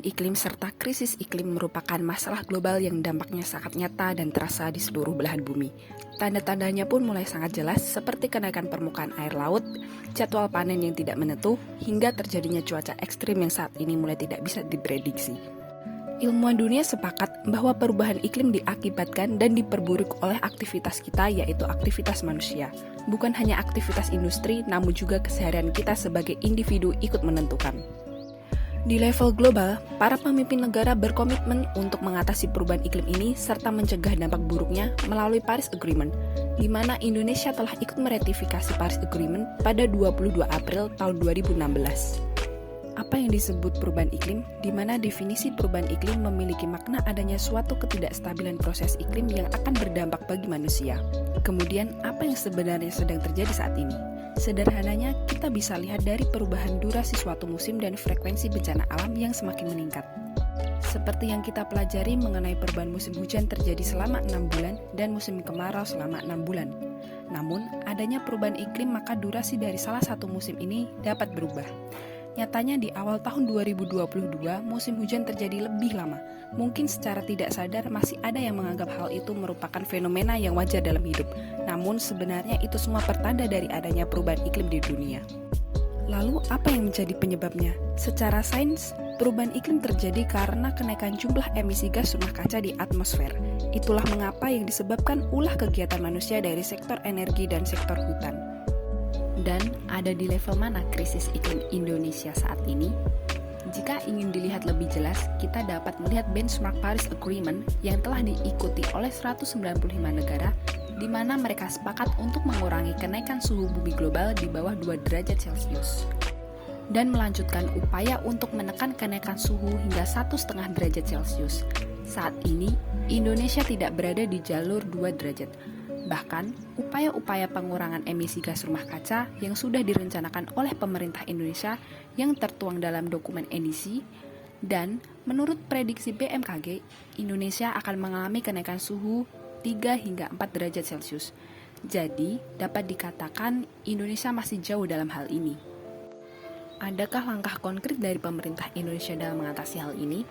Perubahan iklim serta krisis iklim merupakan masalah global yang dampaknya sangat nyata dan terasa di seluruh belahan bumi. Tanda-tandanya pun mulai sangat jelas seperti kenaikan permukaan air laut, jadwal panen yang tidak menentu, hingga terjadinya cuaca ekstrim yang saat ini mulai tidak bisa diprediksi. Ilmuwan dunia sepakat bahwa perubahan iklim diakibatkan dan diperburuk oleh aktivitas kita, yaitu aktivitas manusia. Bukan hanya aktivitas industri, namun juga keseharian kita sebagai individu ikut menentukan. Di level global, para pemimpin negara berkomitmen untuk mengatasi perubahan iklim ini serta mencegah dampak buruknya melalui Paris Agreement, di mana Indonesia telah ikut meratifikasi Paris Agreement pada 22 April tahun 2016. Apa yang disebut perubahan iklim, di mana definisi perubahan iklim memiliki makna adanya suatu ketidakstabilan proses iklim yang akan berdampak bagi manusia. Kemudian, apa yang sebenarnya sedang terjadi saat ini? Sederhananya, kita bisa lihat dari perubahan durasi suatu musim dan frekuensi bencana alam yang semakin meningkat. Seperti yang kita pelajari mengenai perubahan musim hujan terjadi selama 6 bulan dan musim kemarau selama 6 bulan. Namun, adanya perubahan iklim maka durasi dari salah satu musim ini dapat berubah. Nyatanya di awal tahun 2022, musim hujan terjadi lebih lama. Mungkin secara tidak sadar masih ada yang menganggap hal itu merupakan fenomena yang wajar dalam hidup. Namun sebenarnya itu semua pertanda dari adanya perubahan iklim di dunia. Lalu apa yang menjadi penyebabnya? Secara sains, perubahan iklim terjadi karena kenaikan jumlah emisi gas rumah kaca di atmosfer. Itulah mengapa yang disebabkan ulah kegiatan manusia dari sektor energi dan sektor hutan. Dan ada di level mana krisis iklim Indonesia saat ini? Jika ingin dilihat lebih jelas, kita dapat melihat benchmark Paris Agreement yang telah diikuti oleh 195 negara, di mana mereka sepakat untuk mengurangi kenaikan suhu bumi global di bawah 2 derajat Celcius. Dan melanjutkan upaya untuk menekan kenaikan suhu hingga 1,5 derajat Celcius. Saat ini, Indonesia tidak berada di jalur 2 derajat. Bahkan, upaya-upaya pengurangan emisi gas rumah kaca yang sudah direncanakan oleh pemerintah Indonesia yang tertuang dalam dokumen NDC, dan menurut prediksi BMKG, Indonesia akan mengalami kenaikan suhu 3 hingga 4 derajat Celcius. Jadi, dapat dikatakan Indonesia masih jauh dalam hal ini. Adakah langkah konkret dari pemerintah Indonesia dalam mengatasi hal ini?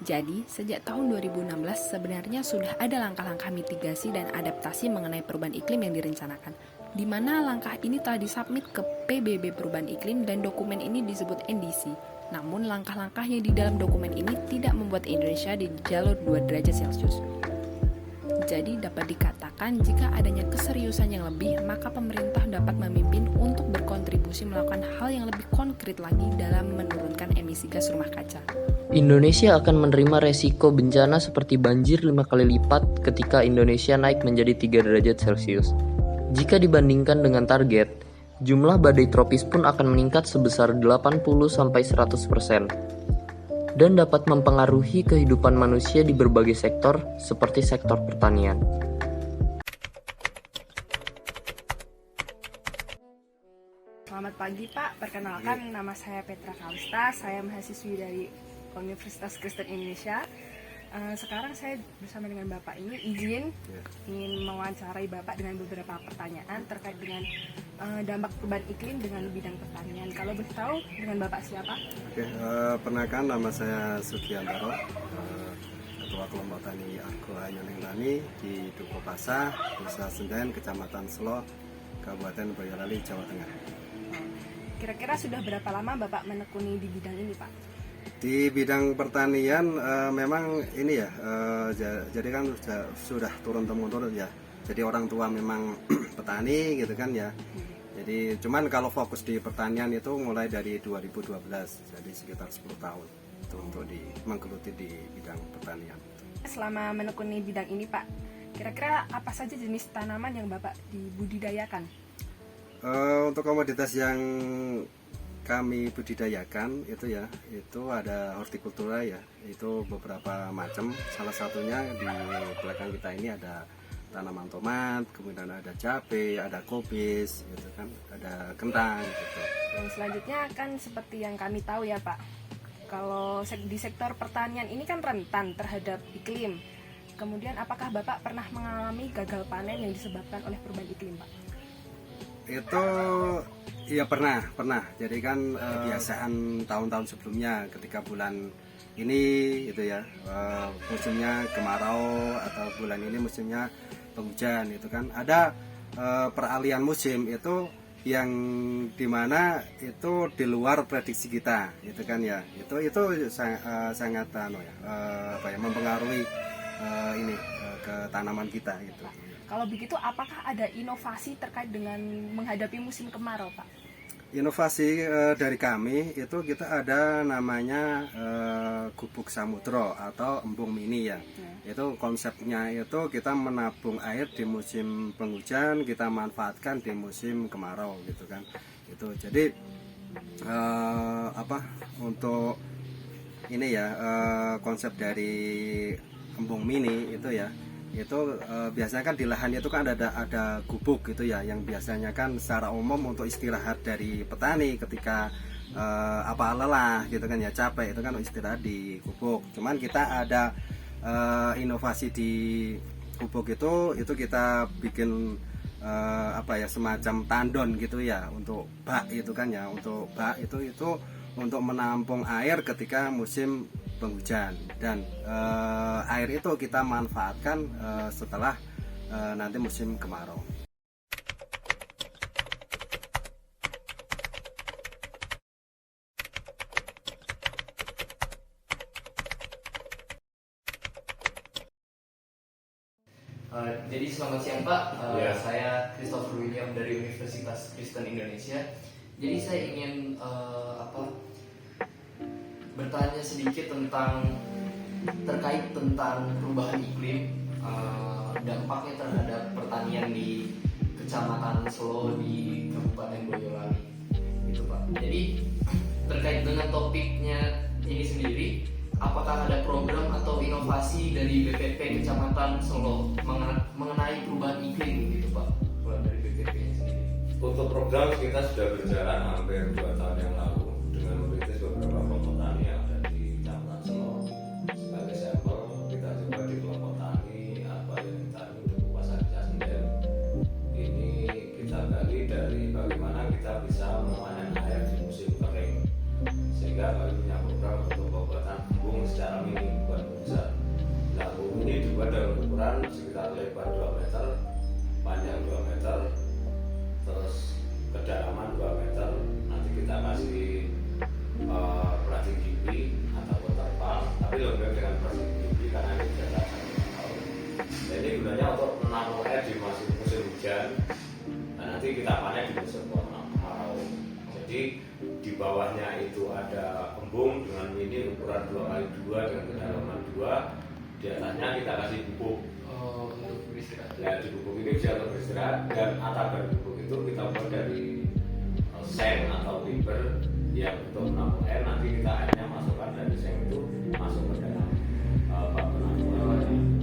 Jadi, sejak tahun 2016 sebenarnya sudah ada langkah-langkah mitigasi dan adaptasi mengenai perubahan iklim yang direncanakan, di mana langkah ini telah disubmit ke PBB Perubahan Iklim dan dokumen ini disebut NDC. Namun, langkah-langkahnya di dalam dokumen ini tidak membuat Indonesia di jalur 2 derajat Celcius. Jadi, dapat dikatakan jika adanya keseriusan yang lebih, maka pemerintah dapat memimpin untuk berkontribusi melakukan hal yang lebih konkret lagi dalam menurunkan emisi gas rumah kaca. Indonesia akan menerima resiko bencana seperti banjir 5 kali lipat ketika Indonesia naik menjadi 3 derajat Celcius. Jika dibandingkan dengan target, jumlah badai tropis pun akan meningkat sebesar 80-100% dan dapat mempengaruhi kehidupan manusia di berbagai sektor seperti sektor pertanian. Selamat pagi Pak, perkenalkan nama saya Petra Kalista, saya mahasiswi dari Universitas Kristen Indonesia. Sekarang saya bersama dengan Bapak ini ingin mewawancarai Bapak dengan beberapa pertanyaan terkait dengan dampak perubahan iklim dengan bidang pertanian. Kalau boleh tahu dengan Bapak siapa? Oke, perkenalkan nama saya Sugiantoro, Ketua Kelompok Tani Argo Ayoninglani di Duku Pasah, Desa Senden, Kecamatan Selo, Kabupaten Boyolali, Jawa Tengah. Kira-kira sudah berapa lama Bapak menekuni di bidang ini, Pak? Di bidang pertanian memang ini ya, jadi kan sudah turun-temurun ya. Jadi orang tua memang petani gitu kan ya. Jadi cuman kalau fokus di pertanian itu mulai dari 2012, jadi sekitar 10 tahun itu untuk menggeluti di bidang pertanian. Selama menekuni bidang ini Pak, kira-kira apa saja jenis tanaman yang Bapak dibudidayakan? Untuk komoditas yang kami budidayakan itu ya, itu ada hortikultura ya, itu beberapa macam. Salah satunya di belakang kita ini ada tanaman tomat, kemudian ada cabai, ada kubis, gitu kan, ada kentang gitu. Dan selanjutnya kan seperti yang kami tahu ya Pak, kalau di sektor pertanian ini kan rentan terhadap iklim. Kemudian apakah Bapak pernah mengalami gagal panen yang disebabkan oleh perubahan iklim Pak? Itu iya pernah. Jadi kan kebiasaan tahun-tahun sebelumnya ketika bulan ini itu ya, musimnya kemarau atau bulan ini musimnya penghujan itu kan. Ada peralihan musim itu yang dimana itu di luar prediksi kita itu kan ya, itu sangat apa ya, mempengaruhi ini ke tanaman kita gitu. Kalau begitu, apakah ada inovasi terkait dengan menghadapi musim kemarau, Pak? Inovasi dari kami itu kita ada namanya gubuk samudra atau embung mini ya. Itu konsepnya itu kita menabung air di musim penghujan, kita manfaatkan di musim kemarau gitu kan. Itu jadi apa untuk ini ya, konsep dari embung mini itu ya, itu biasanya kan di lahan itu kan ada gubuk gitu ya, yang biasanya kan secara umum untuk istirahat dari petani ketika apa lelah gitu kan ya, capek itu kan istirahat di gubuk. Cuman kita ada inovasi di gubuk itu kita bikin apa ya, semacam tandon gitu ya, untuk bak itu kan ya, untuk bak itu untuk menampung air ketika musim penghujan, dan air itu kita manfaatkan setelah nanti musim kemarau. Jadi selamat siang Pak, Ya. saya Christopher William dari Universitas Kristen Indonesia. Jadi saya ingin bertanya sedikit terkait tentang perubahan iklim, dampaknya terhadap pertanian di Kecamatan Selo di Kabupaten Boyolali, gitu Pak. Jadi terkait dengan topiknya ini sendiri, apakah ada program atau inovasi dari BPP Kecamatan Selo mengenai perubahan iklim, gitu Pak? Program dari BPP-nya sendiri. Untuk program kita sudah berjalan hampir 2 tahun yang lalu dengan merilis beberapa kelompok tani yang ada di Kecamatan Selo. Sebagai sampel kita coba di kelompok tani apa yang tadi untuk pasar Jasenden. Ini kita gali dari bagaimana kita bisa memanen air di musim kering, sehingga kami punya program untuk pembuatan embung secara mini, bukan besar. Nah, embung ini dibuat dengan ukuran sekitar lebar 2 meter, panjang 2 meter, terus kedalaman 2 meter. Nanti kita kasih plastik kipi atau waterpump, tapi lebih dengan plastik kipi karena ini bisa tahan tahun. Dan ini gunanya untuk menampung air di musim hujan, dan nanti kita panen di musim kemarau. Jadi di bawahnya itu ada embung dengan mini ukuran 2x2 dengan kedalaman 2. Di atasnya kita kasih bubuk. Untuk beristirahat. Ya, di bubuk ini bisa untuk beristirahat, dan atap dari bubuk itu kita buat dari seng atau fiber yang untuk menampung air. Nanti kita airnya masukkan dari seng itu masuk ke dalam bak penampungan.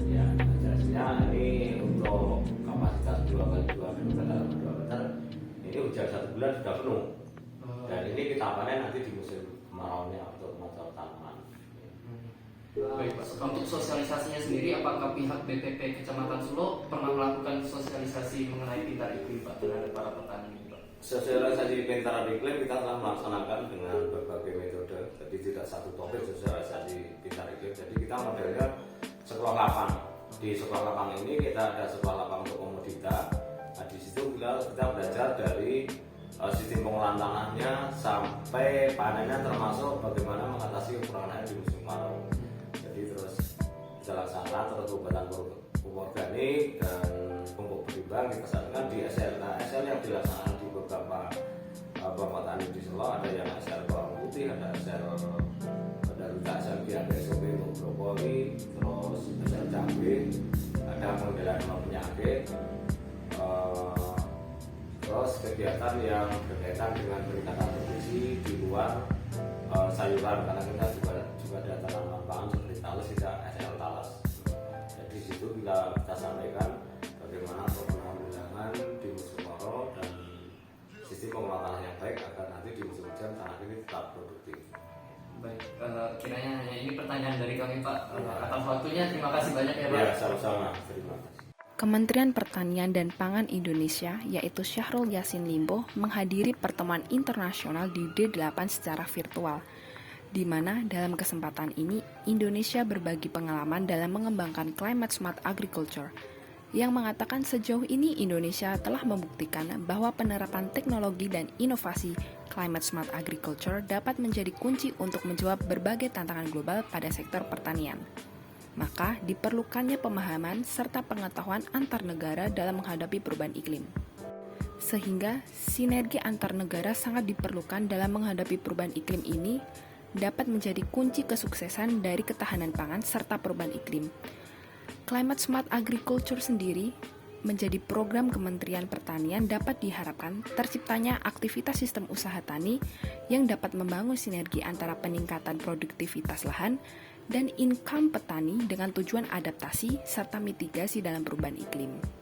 Ya, jelasnya ini untuk kapasitas 2x2 dengan kedalaman 2 meter. Ini hujan 1 bulan sudah penuh. Dan ini kita panen nanti di musim kemaraunya untuk masa tanaman. Baik Pak, untuk sosialisasinya sendiri, apakah pihak BPP Kecamatan Selo pernah melakukan sosialisasi mengenai pintar iklim Pak terhadap para petani ini Pak? Sosialisasi pintar iklim kita telah melaksanakan dengan berbagai metode. Jadi tidak satu topik sosialisasi pintar iklim. Jadi kita modelnya sekolah lapang. Di sekolah lapang ini kita ada sekolah lapang untuk komodita. Nah, di situ kita belajar dari sistem pengolahan tanahnya sampai panennya, termasuk bagaimana mengatasi kekurangan air di musim kemarau. Jadi terus kita laksanakan terus pengobatan pupuk organik dan pupuk berimbang kita satukan di SL. Nah, SL yang dilaksanakan di beberapa kelompok tani di Selo ada yang SL bawang putih, ada SL SL biasa SOP untuk brokoli, terus SL cabai, ada pengendalian penyakit. Terus kegiatan yang berkaitan dengan peningkatan produksi di luar sayuran, karena kita juga ada tanaman pangan seperti talas, kita SL talas. Jadi di situ kita sampaikan bagaimana penanggulangan di musim kemarau dan sistem pengelolaan tanah yang baik agar nanti di musim hujan tanah ini tetap produktif. Baik, kiranya hanya ini pertanyaan dari kami Pak. Atas waktunya terima kasih banyak ya Pak. Ya, sama-sama. Terima kasih. Kementerian Pertanian dan Pangan Indonesia, yaitu Syahrul Yassin Limpo, menghadiri pertemuan internasional di D8 secara virtual. di mana dalam kesempatan ini Indonesia berbagi pengalaman dalam mengembangkan climate smart agriculture, yang mengatakan sejauh ini Indonesia telah membuktikan bahwa penerapan teknologi dan inovasi climate smart agriculture dapat menjadi kunci untuk menjawab berbagai tantangan global pada sektor pertanian. Maka diperlukannya pemahaman serta pengetahuan antar negara dalam menghadapi perubahan iklim. Sehingga sinergi antar negara sangat diperlukan dalam menghadapi perubahan iklim ini dapat menjadi kunci kesuksesan dari ketahanan pangan serta perubahan iklim. Climate Smart Agriculture sendiri menjadi program Kementerian Pertanian dapat diharapkan terciptanya aktivitas sistem usaha tani yang dapat membangun sinergi antara peningkatan produktivitas lahan dan income petani dengan tujuan adaptasi serta mitigasi dalam perubahan iklim.